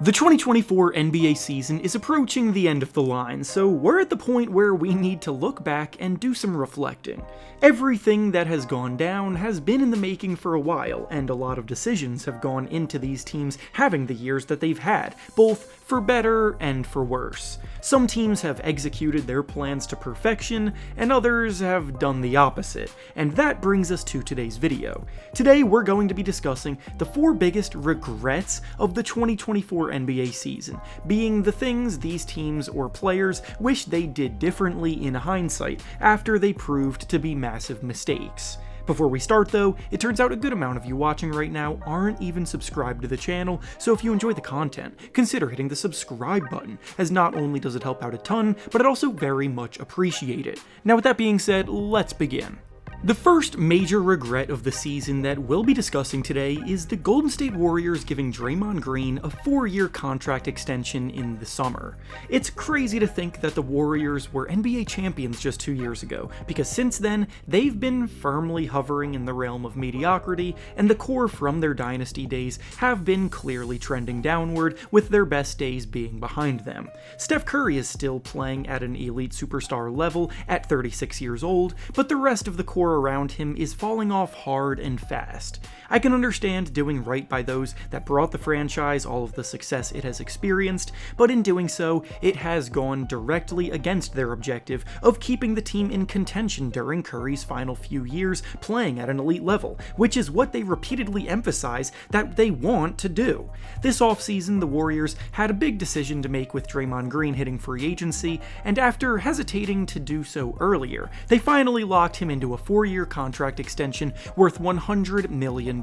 The 2024 NBA season is approaching the end of the line, so we're at the point where we need to look back and do some reflecting. Everything that has gone down has been in the making for a while, and a lot of decisions have gone into these teams having the years that they've had, both for better and for worse. Some teams have executed their plans to perfection, and others have done the opposite, and that brings us to today's video. Today we're going to be discussing the 4 biggest regrets of the 2024 NBA season, being the things these teams or players wish they did differently in hindsight after they proved to be massive mistakes. Before we start though, it turns out a good amount of you watching right now aren't even subscribed to the channel, so if you enjoy the content, consider hitting the subscribe button, as not only does it help out a ton, but I'd also very much appreciate it. Now with that being said, let's begin. The first major regret of the season that we'll be discussing today is the Golden State Warriors giving Draymond Green a 4-year contract extension in the summer. It's crazy to think that the Warriors were NBA champions just 2 years ago, because since then, they've been firmly hovering in the realm of mediocrity, and the core from their dynasty days have been clearly trending downward, with their best days being behind them. Steph Curry is still playing at an elite superstar level at 36 years old, but the rest of the core around him is falling off hard and fast. I can understand doing right by those that brought the franchise all of the success it has experienced, but in doing so, it has gone directly against their objective of keeping the team in contention during Curry's final few years playing at an elite level, which is what they repeatedly emphasize that they want to do. This offseason, the Warriors had a big decision to make with Draymond Green hitting free agency, and after hesitating to do so earlier, they finally locked him into a 4-year contract extension worth $100 million.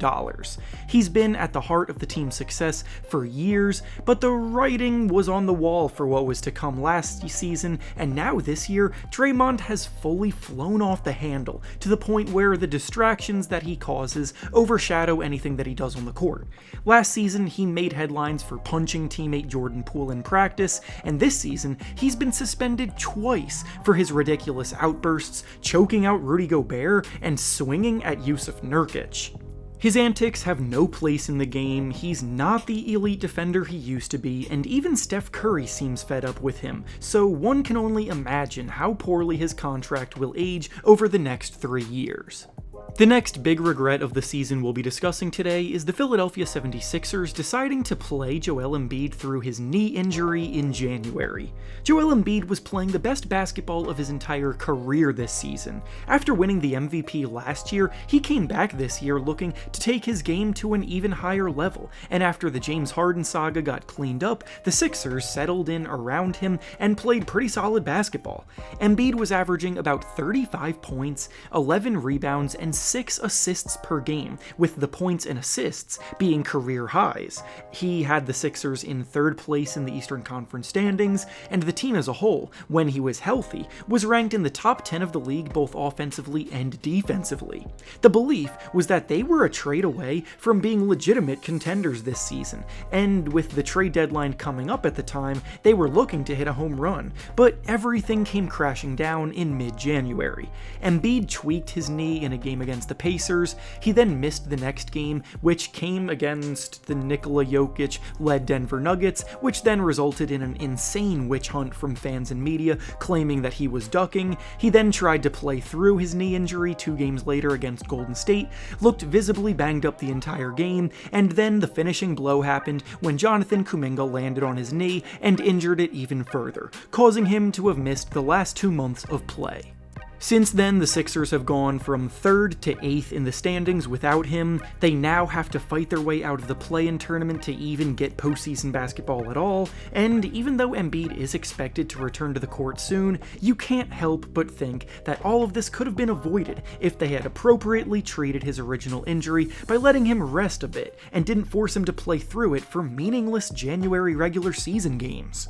He's been at the heart of the team's success for years, but the writing was on the wall for what was to come last season, and now this year, Draymond has fully flown off the handle to the point where the distractions that he causes overshadow anything that he does on the court. Last season, he made headlines for punching teammate Jordan Poole in practice, and this season, he's been suspended twice for his ridiculous outbursts, choking out Rudy Gobert, and swinging at Jusuf Nurkic. His antics have no place in the game, he's not the elite defender he used to be, and even Steph Curry seems fed up with him, so one can only imagine how poorly his contract will age over the next 3 years. The next big regret of the season we'll be discussing today is the Philadelphia 76ers deciding to play Joel Embiid through his knee injury in January. Joel Embiid was playing the best basketball of his entire career this season. After winning the MVP last year, he came back this year looking to take his game to an even higher level, and after the James Harden saga got cleaned up, the Sixers settled in around him and played pretty solid basketball. Embiid was averaging about 35 points, 11 rebounds, and 6 assists per game, with the points and assists being career highs. He had the Sixers in 3rd place in the Eastern Conference standings, and the team as a whole, when he was healthy, was ranked in the top 10 of the league both offensively and defensively. The belief was that they were a trade away from being legitimate contenders this season, and with the trade deadline coming up at the time, they were looking to hit a home run, but everything came crashing down in mid-January. Embiid tweaked his knee in a game against the Pacers. He then missed the next game, which came against the Nikola Jokic-led Denver Nuggets, which then resulted in an insane witch hunt from fans and media claiming that he was ducking. He then tried to play through his knee injury 2 games later against Golden State, looked visibly banged up the entire game, and then the finishing blow happened when Jonathan Kuminga landed on his knee and injured it even further, causing him to have missed the last 2 months of play. Since then, the Sixers have gone from 3rd to 8th in the standings without him. They now have to fight their way out of the play-in tournament to even get postseason basketball at all, and even though Embiid is expected to return to the court soon, you can't help but think that all of this could have been avoided if they had appropriately treated his original injury by letting him rest a bit and didn't force him to play through it for meaningless January regular season games.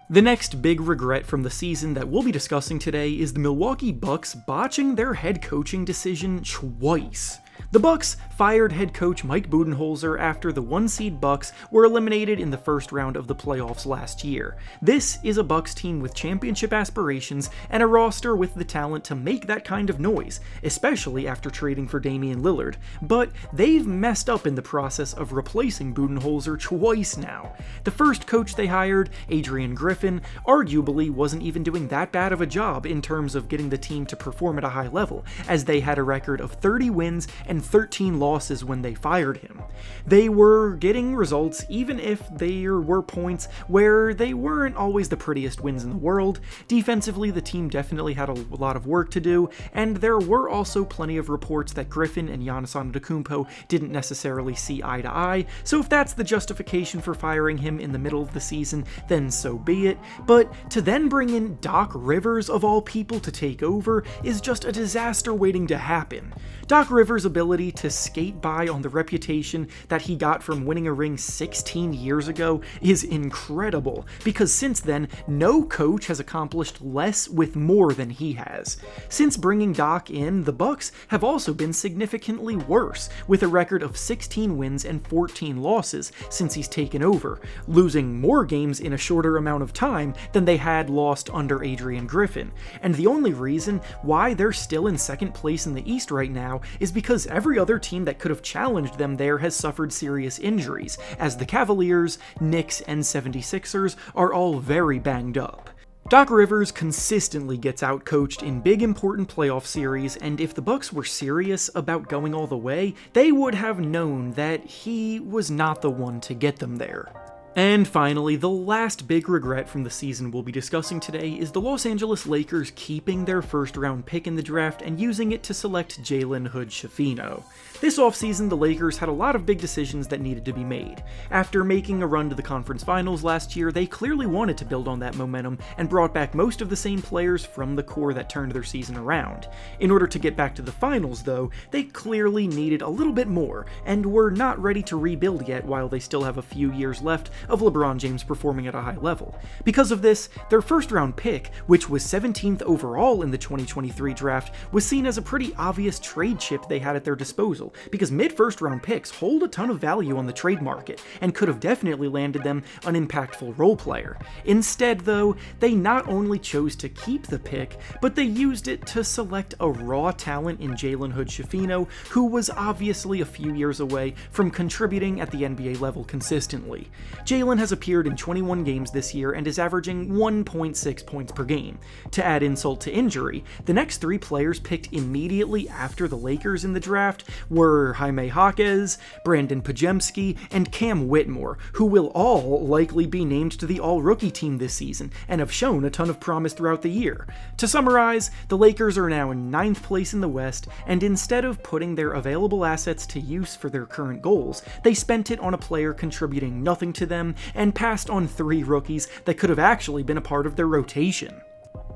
The next big regret from the season that we'll be discussing today is the Milwaukee Bucks botching their head coaching decision twice. The Bucks fired head coach Mike Budenholzer after the 1-seed Bucks were eliminated in the first round of the playoffs last year. This is a Bucks team with championship aspirations and a roster with the talent to make that kind of noise, especially after trading for Damian Lillard, but they've messed up in the process of replacing Budenholzer twice now. The first coach they hired, Adrian Griffin, arguably wasn't even doing that bad of a job in terms of getting the team to perform at a high level, as they had a record of 30 wins and 13 losses when they fired him. They were getting results even if there were points where they weren't always the prettiest wins in the world. Defensively, the team definitely had a lot of work to do, and there were also plenty of reports that Griffin and Giannis Antetokounmpo didn't necessarily see eye to eye, so if that's the justification for firing him in the middle of the season, then so be it. But to then bring in Doc Rivers of all people to take over is just a disaster waiting to happen. Doc Rivers' ability to skate by on the reputation that he got from winning a ring 16 years ago is incredible, because since then, no coach has accomplished less with more than he has. Since bringing Doc in, the Bucks have also been significantly worse, with a record of 16 wins and 14 losses since he's taken over, losing more games in a shorter amount of time than they had lost under Adrian Griffin. And the only reason why they're still in second place in the East right now is because every other team that could have challenged them there has suffered serious injuries, as the Cavaliers, Knicks, and 76ers are all very banged up. Doc Rivers consistently gets outcoached in big important playoff series, and if the Bucks were serious about going all the way, they would have known that he was not the one to get them there. And finally, the last big regret from the season we'll be discussing today is the Los Angeles Lakers keeping their first-round pick in the draft and using it to select Jalen Hood-Schifino. This offseason, the Lakers had a lot of big decisions that needed to be made. After making a run to the conference finals last year, they clearly wanted to build on that momentum and brought back most of the same players from the core that turned their season around. In order to get back to the finals, though, they clearly needed a little bit more, and were not ready to rebuild yet while they still have a few years left of LeBron James performing at a high level. Because of this, their first-round pick, which was 17th overall in the 2023 draft, was seen as a pretty obvious trade chip they had at their disposal, because mid-first-round picks hold a ton of value on the trade market, and could have definitely landed them an impactful role player. Instead, though, they not only chose to keep the pick, but they used it to select a raw talent in Jalen Hood-Schifino, who was obviously a few years away from contributing at the NBA level consistently. Jalen has appeared in 21 games this year and is averaging 1.6 points per game. To add insult to injury, the next three players picked immediately after the Lakers in the draft were Jaime Jaquez, Brandon Pajemski, and Cam Whitmore, who will all likely be named to the All-Rookie team this season and have shown a ton of promise throughout the year. To summarize, the Lakers are now in 9th place in the West, and instead of putting their available assets to use for their current goals, they spent it on a player contributing nothing to them and passed on 3 rookies that could have actually been a part of their rotation.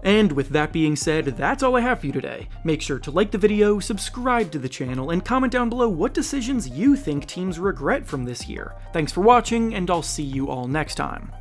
And with that being said, that's all I have for you today. Make sure to like the video, subscribe to the channel, and comment down below what decisions you think teams regret from this year. Thanks for watching, and I'll see you all next time.